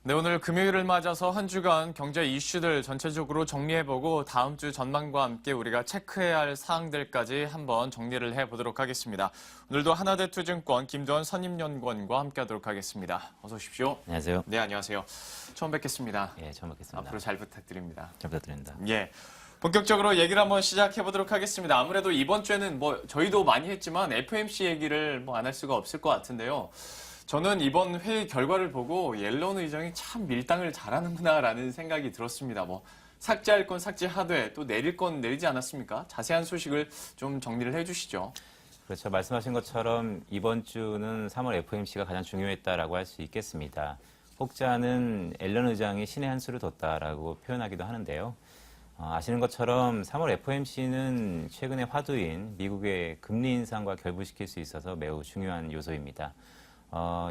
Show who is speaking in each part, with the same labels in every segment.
Speaker 1: 네, 오늘 금요일을 맞아서 한 주간 경제 이슈들 전체적으로 정리해보고 다음 주 전망과 함께 우리가 체크해야 할 사항들까지 한번 정리를 해보도록 하겠습니다. 오늘도 하나대투증권 김도원 선임연구원과 함께하도록 하겠습니다. 어서 오십시오.
Speaker 2: 안녕하세요.
Speaker 1: 네, 안녕하세요. 처음 뵙겠습니다.
Speaker 2: 예, 처음 뵙겠습니다.
Speaker 1: 앞으로 잘 부탁드립니다.
Speaker 2: 잘 부탁드립니다.
Speaker 1: 예. 본격적으로 얘기를 한번 시작해보도록 하겠습니다. 아무래도 이번 주에는 저희도 많이 했지만 FOMC 얘기를 안 할 수가 없을 것 같은데요. 저는 이번 회의 결과를 보고 옐런 의장이 참 밀당을 잘하는구나라는 생각이 들었습니다. 삭제할 건 삭제하되 또 내릴 건 내리지 않았습니까? 자세한 소식을 좀 정리를 해주시죠.
Speaker 2: 그렇죠. 말씀하신 것처럼 이번 주는 3월 FOMC가 가장 중요했다라고 할 수 있겠습니다. 혹자는 옐런 의장이 신의 한 수를 뒀다라고 표현하기도 하는데요. 아시는 것처럼 3월 FOMC는 최근의 화두인 미국의 금리 인상과 결부시킬 수 있어서 매우 중요한 요소입니다.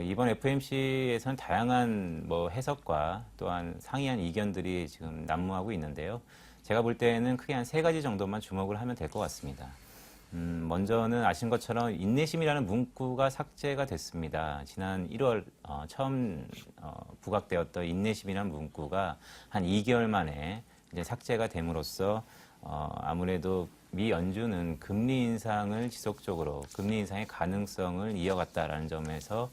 Speaker 2: 이번 FOMC에서는 다양한 해석과 또한 상이한 이견들이 지금 난무하고 있는데요. 제가 볼 때는 크게 한 3가지 정도만 주목을 하면 될 것 같습니다. 먼저는 아신 것처럼 인내심이라는 문구가 삭제가 됐습니다. 지난 1월 처음 부각되었던 인내심이라는 문구가 한 2개월 만에 이제 삭제가 됨으로써 아무래도 미 연준은 금리 인상을 지속적으로 금리 인상의 가능성을 이어갔다라는 점에서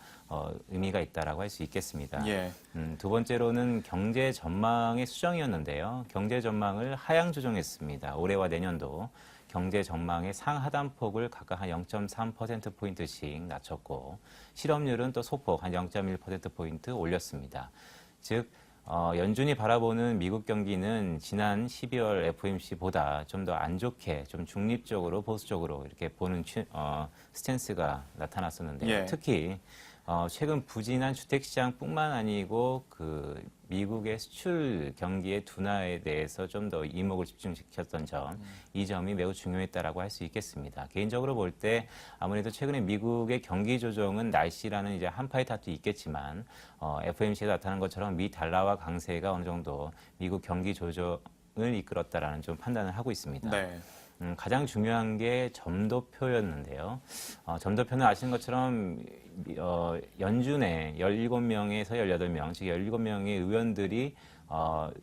Speaker 2: 의미가 있다라고 할 수 있겠습니다.
Speaker 1: 예.
Speaker 2: 두 번째로는 경제 전망의 수정이었는데요. 경제 전망을 하향 조정했습니다. 올해와 내년도 경제 전망의 상하단폭을 각각 한 0.3%포인트씩 낮췄고 실업률은 또 소폭 한 0.1%포인트 올렸습니다. 즉 연준이 바라보는 미국 경기는 지난 12월 FOMC보다 좀 더 안 좋게, 좀 중립적으로, 보수적으로 이렇게 보는 스탠스가 나타났었는데요.
Speaker 1: 예.
Speaker 2: 특히 최근 부진한 주택시장뿐만 아니고 그 미국의 수출 경기의 둔화에 대해서 좀 더 이목을 집중시켰던 점, 이 점이 매우 중요했다라고 할 수 있겠습니다. 개인적으로 볼 때 아무래도 최근에 미국의 경기 조정은 날씨라는 이제 한파의 탓도 있겠지만 FOMC에 나타난 것처럼 미 달러화 강세가 어느 정도 미국 경기 조정을 이끌었다라는 좀 판단을 하고 있습니다.
Speaker 1: 네.
Speaker 2: 가장 중요한 게 점도표였는데요. 점도표는 아시는 것처럼 연준의 17명에서 18명, 즉 17명의 의원들이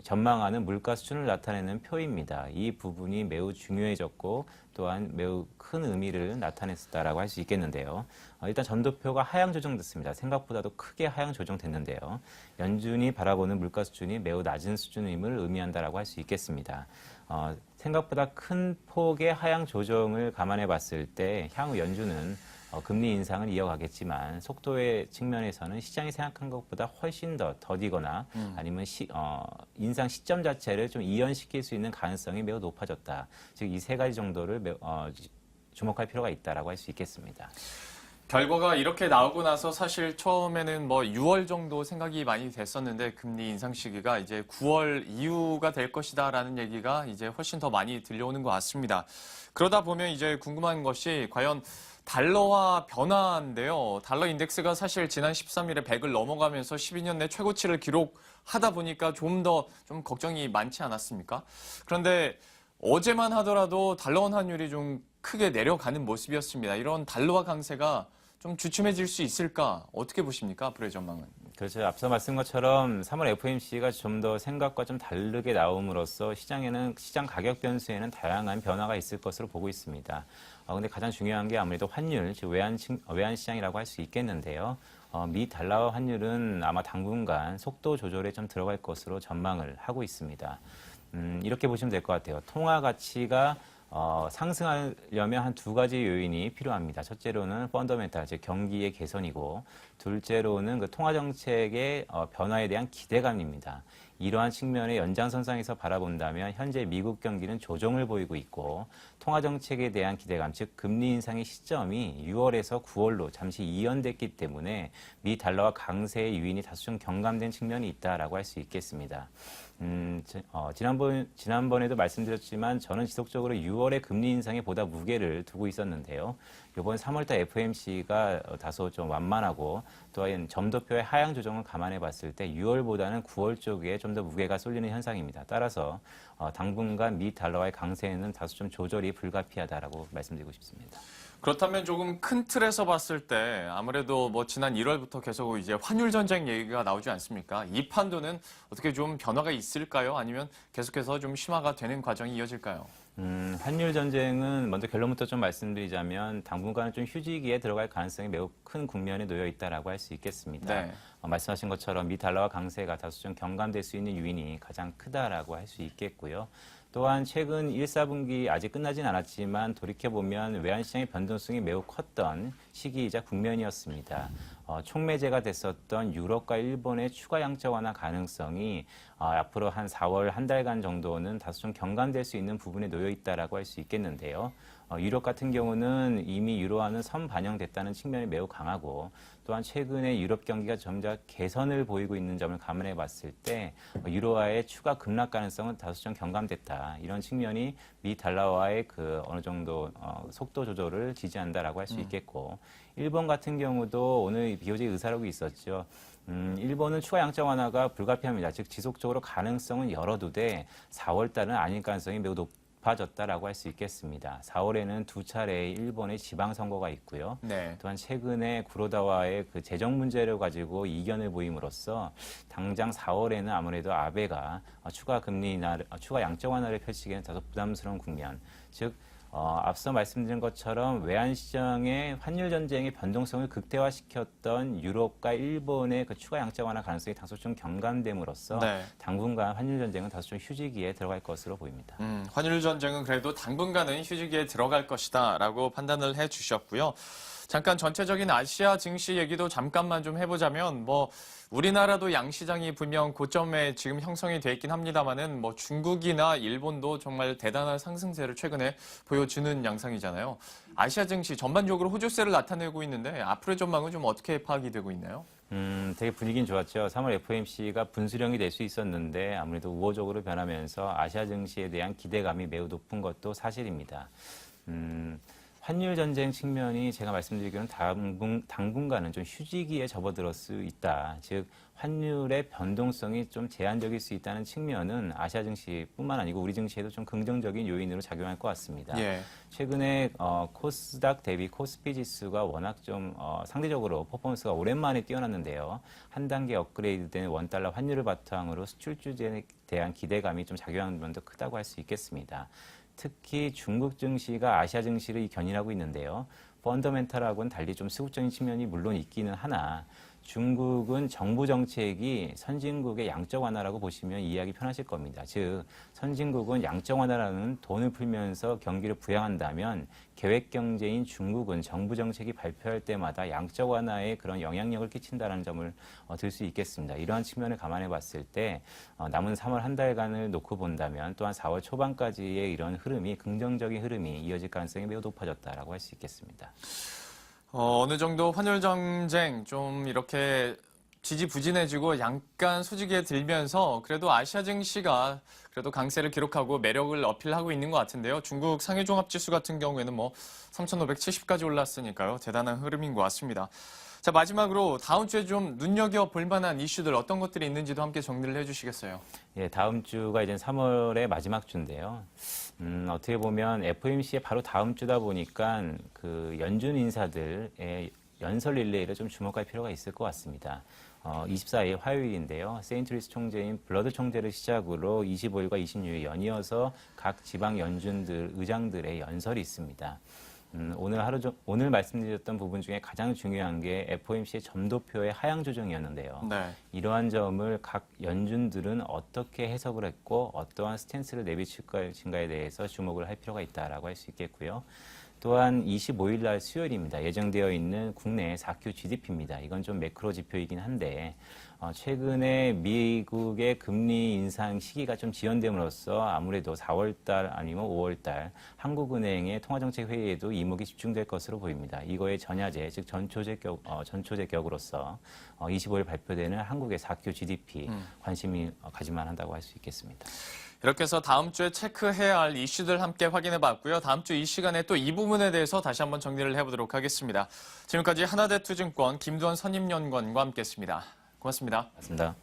Speaker 2: 전망하는 물가 수준을 나타내는 표입니다. 이 부분이 매우 중요해졌고 또한 매우 큰 의미를 나타냈다라고 할 수 있겠는데요. 일단 점도표가 하향 조정됐습니다. 생각보다도 크게 하향 조정됐는데요. 연준이 바라보는 물가 수준이 매우 낮은 수준임을 의미한다라고 할 수 있겠습니다. 생각보다 큰 폭의 하향 조정을 감안해 봤을 때 향후 연준은 금리 인상을 이어가겠지만 속도의 측면에서는 시장이 생각한 것보다 훨씬 더 더디거나 아니면 인상 시점 자체를 좀 이연시킬 수 있는 가능성이 매우 높아졌다. 즉 이 3가지 정도를 주목할 필요가 있다라고 할 수 있겠습니다.
Speaker 1: 결과가 이렇게 나오고 나서 사실 처음에는 6월 정도 생각이 많이 됐었는데 금리 인상 시기가 이제 9월 이후가 될 것이다라는 얘기가 이제 훨씬 더 많이 들려오는 것 같습니다. 그러다 보면 이제 궁금한 것이 과연 달러화 변화인데요. 달러 인덱스가 사실 지난 13일에 100을 넘어가면서 12년 내 최고치를 기록하다 보니까 좀 걱정이 많지 않았습니까? 그런데 어제만 하더라도 달러원 환율이 좀 크게 내려가는 모습이었습니다. 이런 달러화 강세가 좀 주춤해질 수 있을까? 어떻게 보십니까? 앞으로의 전망은.
Speaker 2: 그렇죠. 앞서 말씀한 것처럼 3월 FOMC가 좀 더 생각과 좀 다르게 나옴으로써 시장 가격 변수에는 다양한 변화가 있을 것으로 보고 있습니다. 근데 가장 중요한 게 아무래도 환율, 즉 외환 시장이라고 할 수 있겠는데요. 미 달러화 환율은 아마 당분간 속도 조절에 좀 들어갈 것으로 전망을 하고 있습니다. 이렇게 보시면 될 것 같아요. 통화 가치가 상승하려면 한 2가지 요인이 필요합니다. 첫째로는 펀더멘탈, 즉 경기의 개선이고 둘째로는 그 통화 정책의 변화에 대한 기대감입니다. 이러한 측면의 연장선상에서 바라본다면 현재 미국 경기는 조정을 보이고 있고 통화 정책에 대한 기대감, 즉 금리 인상의 시점이 6월에서 9월로 잠시 이연됐기 때문에 미 달러와 강세의 유인이 다소 좀 경감된 측면이 있다라고 할 수 있겠습니다. 지난번에도 말씀드렸지만 저는 지속적으로 6월의 금리 인상에 보다 무게를 두고 있었는데요. 이번 3월달 FOMC가 다소 좀 완만하고 또한 점도표의 하향 조정을 감안해 봤을 때 6월보다는 9월 쪽에 좀 더 무게가 쏠리는 현상입니다. 따라서 당분간 미 달러와의 강세에는 다소 좀 조절이 불가피하다라고 말씀드리고 싶습니다.
Speaker 1: 그렇다면 조금 큰 틀에서 봤을 때 아무래도 뭐 지난 1월부터 계속 이제 환율 전쟁 얘기가 나오지 않습니까? 이 판도는 어떻게 좀 변화가 있을까요? 아니면 계속해서 좀 심화가 되는 과정이 이어질까요?
Speaker 2: 환율 전쟁은 먼저 결론부터 좀 말씀드리자면 당분간은 좀 휴지기에 들어갈 가능성이 매우 큰 국면에 놓여 있다라고 할 수 있겠습니다.
Speaker 1: 네.
Speaker 2: 말씀하신 것처럼 미 달러와 강세가 다소 좀 경감될 수 있는 요인이 가장 크다라고 할 수 있겠고요. 또한 최근 1, 4분기 아직 끝나진 않았지만 돌이켜보면 외환시장의 변동성이 매우 컸던 시기이자 국면이었습니다. 촉매제가 됐었던 유럽과 일본의 추가 양적 완화 가능성이 앞으로 한 4월 한 달간 정도는 다소 좀 경감될 수 있는 부분에 놓여 있다라고 할 수 있겠는데요. 유럽 같은 경우는 이미 유로화는 선반영됐다는 측면이 매우 강하고 또한 최근에 유럽 경기가 점차 개선을 보이고 있는 점을 감안해 봤을 때 유로화의 추가 급락 가능성은 다소 좀 경감됐다. 이런 측면이 미 달러화의 그 어느 정도 속도 조절을 지지한다라고 할 수 있겠고 일본 같은 경우도 오늘 BOJ 의사록이 있었죠. 일본은 추가 양적 완화가 불가피합니다. 즉 지속적으로 가능성은 열어두되 4월 달은 아닐 가능성이 매우 높아졌다라고 할 수 있겠습니다. 4월에는 두 차례의 일본의 지방선거가 있고요.
Speaker 1: 네.
Speaker 2: 또한 최근에 구로다와의 그 재정 문제를 가지고 이견을 보임으로써 당장 4월에는 아무래도 아베가 추가 금리 인하, 추가 양적 완화를 펼치기에는 다소 부담스러운 국면, 즉 앞서 말씀드린 것처럼 외환시장의 환율 전쟁의 변동성을 극대화시켰던 유럽과 일본의 그 추가 양적 완화 가능성이 다소 좀 경감됨으로써
Speaker 1: 네.
Speaker 2: 당분간 환율 전쟁은 다소 좀 휴지기에 들어갈 것으로 보입니다.
Speaker 1: 환율 전쟁은 그래도 당분간은 휴지기에 들어갈 것이다라고 판단을 해주셨고요. 잠깐 전체적인 아시아 증시 얘기도 잠깐만 좀 해보자면 뭐 우리나라도 양시장이 분명 고점에 지금 형성이 돼 있긴 합니다만은 뭐 중국이나 일본도 정말 대단한 상승세를 최근에 보여주는 양상이잖아요. 아시아 증시 전반적으로 호조세를 나타내고 있는데 앞으로의 전망은 좀 어떻게 파악이 되고 있나요?
Speaker 2: 되게 분위기는 좋았죠. 3월 FOMC가 분수령이 될 수 있었는데 아무래도 우호적으로 변하면서 아시아 증시에 대한 기대감이 매우 높은 것도 사실입니다. 환율 전쟁 측면이 제가 말씀드리기로는 당분간은 좀 휴지기에 접어들 수 있다. 즉 환율의 변동성이 좀 제한적일 수 있다는 측면은 아시아 증시뿐만 아니고 우리 증시에도 좀 긍정적인 요인으로 작용할 것 같습니다.
Speaker 1: 예.
Speaker 2: 최근에 코스닥 대비 코스피 지수가 워낙 좀 상대적으로 퍼포먼스가 오랜만에 뛰어났는데요. 한 단계 업그레이드된 원달러 환율을 바탕으로 수출주에 대한 기대감이 좀 작용하는 면도 크다고 할 수 있겠습니다. 특히 중국 증시가 아시아 증시를 견인하고 있는데요. 펀더멘탈하고는 달리 좀 수급적인 측면이 물론 있기는 하나 중국은 정부 정책이 선진국의 양적 완화라고 보시면 이해하기 편하실 겁니다. 즉 선진국은 양적 완화라는 돈을 풀면서 경기를 부양한다면 계획 경제인 중국은 정부 정책이 발표할 때마다 양적 완화에 그런 영향력을 끼친다는 점을 들 수 있겠습니다. 이러한 측면을 감안해 봤을 때 남은 3월 한 달간을 놓고 본다면 또한 4월 초반까지의 이런 흐름이 긍정적인 흐름이 이어질 가능성이 매우 높아졌다라고 할 수 있겠습니다.
Speaker 1: 어느 정도 환율 전쟁 좀 이렇게 지지부진해지고 약간 수직에 들면서 그래도 아시아 증시가 그래도 강세를 기록하고 매력을 어필하고 있는 것 같은데요. 중국 상해종합지수 같은 경우에는 뭐 3,570까지 올랐으니까요. 대단한 흐름인 것 같습니다. 자, 마지막으로 다음 주에 좀 눈여겨볼 만한 이슈들 어떤 것들이 있는지도 함께 정리를 해주시겠어요?
Speaker 2: 예, 다음 주가 이제 3월의 마지막 주인데요. 어떻게 보면 FOMC의 바로 다음 주다 보니까 그 연준 인사들의 연설 릴레이를 좀 주목할 필요가 있을 것 같습니다. 24일 화요일인데요. 세인트루이스 총재인 블러드 총재를 시작으로 25일과 26일 연이어서 각 지방 연준들 의장들의 연설이 있습니다. 오늘 말씀드렸던 부분 중에 가장 중요한 게 FOMC의 점도표의 하향 조정이었는데요.
Speaker 1: 네.
Speaker 2: 이러한 점을 각 연준들은 어떻게 해석을 했고 어떠한 스탠스를 내비칠 것인가에 대해서 주목을 할 필요가 있다라고 할 수 있겠고요. 또한 25일 날 수요일입니다. 예정되어 있는 국내 4Q GDP입니다. 이건 좀 매크로 지표이긴 한데 최근에 미국의 금리 인상 시기가 좀 지연됨으로써 아무래도 4월 달 아니면 5월 달 한국은행의 통화정책 회의에도 이목이 집중될 것으로 보입니다. 이거의 전야제, 즉 전초제 격으로서 25일 발표되는 한국의 4Q GDP 관심이 가질만 한다고 할 수 있겠습니다.
Speaker 1: 이렇게 해서 다음 주에 체크해야 할 이슈들 함께 확인해 봤고요. 다음 주 이 시간에 또 이 부분에 대해서 다시 한번 정리를 해보도록 하겠습니다. 지금까지 하나대투증권 김두원 선임연구원과 함께했습니다. 고맙습니다.
Speaker 2: 맞습니다.